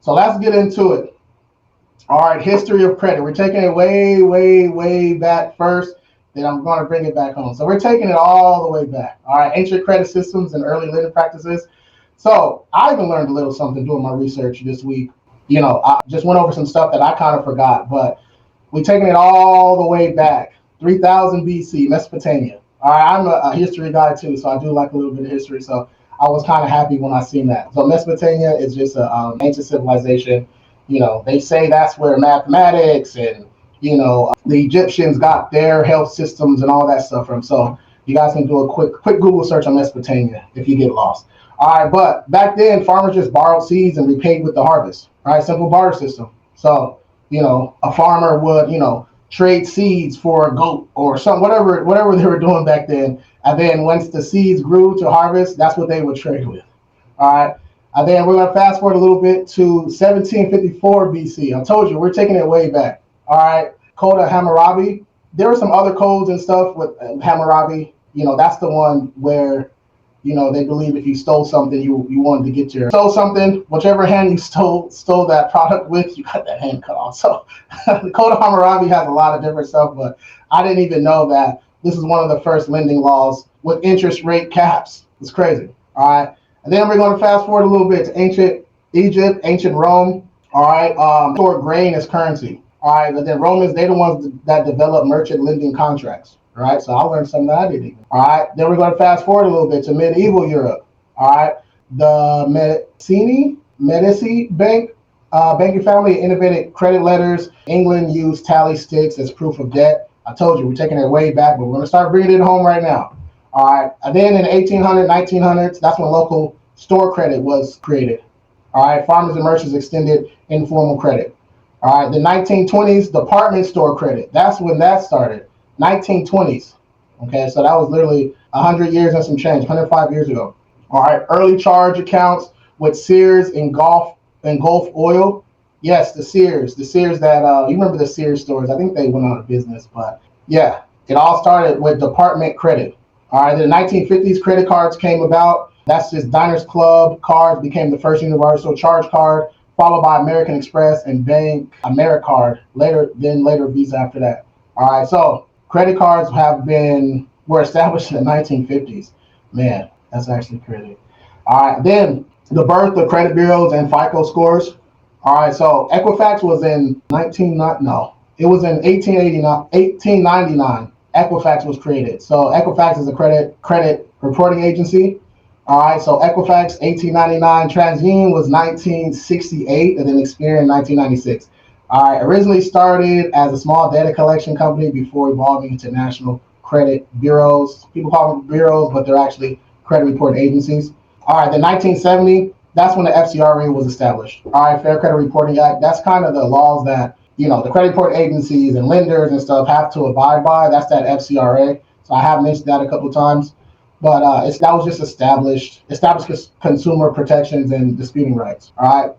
So let's get into it. All right, history of credit. We're taking it way, way, way back first. Then I'm going to bring it back home. So we're taking it all the way back. All right, ancient credit systems and early lending practices. So I even learned a little something doing my research this week. I just went over some stuff that I kind of forgot, but we're taking it all the way back, 3000 BC, Mesopotamia. All right, I'm a history guy too, so I do like a little bit of history. So I was kind of happy when I seen that. So Mesopotamia is just an ancient civilization. They say that's where mathematics and the Egyptians got their health systems and all that stuff from. So you guys can do a quick Google search on Mesopotamia if you get lost. All right, but back then farmers just borrowed seeds and repaid with the harvest. All right, simple barter system. So a farmer would trade seeds for a goat or something, whatever they were doing back then. And then once the seeds grew to harvest, that's what they would trade with. All right. And then we're going to fast forward a little bit to 1754 BC. I told you, we're taking it way back. All right. Code of Hammurabi. There were some other codes and stuff with Hammurabi. That's the one where, they believe if you stole something, you wanted to get stole something, whichever hand you stole that product with, you got that hand cut off. So the Code of Hammurabi has a lot of different stuff, but I didn't even know that this is one of the first lending laws with interest rate caps. It's crazy. All right. And then we're going to fast forward a little bit to ancient Egypt, ancient Rome. All right. Stored grain as currency. All right. But then Romans, they're the ones that developed merchant lending contracts. All right. So I learned something that I didn't even. All right. Then we're going to fast forward a little bit to medieval Europe. All right. The Medici banking family innovated credit letters. England used tally sticks as proof of debt. I told you, we're taking it way back, but we're going to start bringing it home right now. All right. And then in the 1800s, 1900s, that's when local store credit was created. All right. Farmers and merchants extended informal credit. All right. The 1920s, department store credit. That's when that started. 1920s. Okay. So that was literally 100 years and some change, 105 years ago. All right. Early charge accounts with Sears and Gulf Oil. Yes, the Sears that, you remember the Sears stores. I think they went out of business, but yeah, it all started with department credit. All right, in the 1950s, credit cards came about. That's just Diners Club cards became the first universal charge card, followed by American Express and Bank AmeriCard. Later Visa after that. All right, so credit cards were established in the 1950s. Man, that's actually crazy. All right, then the birth of credit bureaus and FICO scores. All right, so Equifax was in 1899. Equifax was created. So Equifax is a credit reporting agency. All right, so Equifax 1899, TransUnion was 1968, and then Experian 1996. All right, originally started as a small data collection company before evolving into national credit bureaus. People call them bureaus, but they're actually credit reporting agencies. All right, then 1970, that's when the FCRA was established. All right, Fair Credit Reporting Act. That's kind of the laws that the credit report agencies and lenders and stuff have to abide by. That's that FCRA. So I have mentioned that a couple of times, but that was just established consumer protections and disputing rights. All right.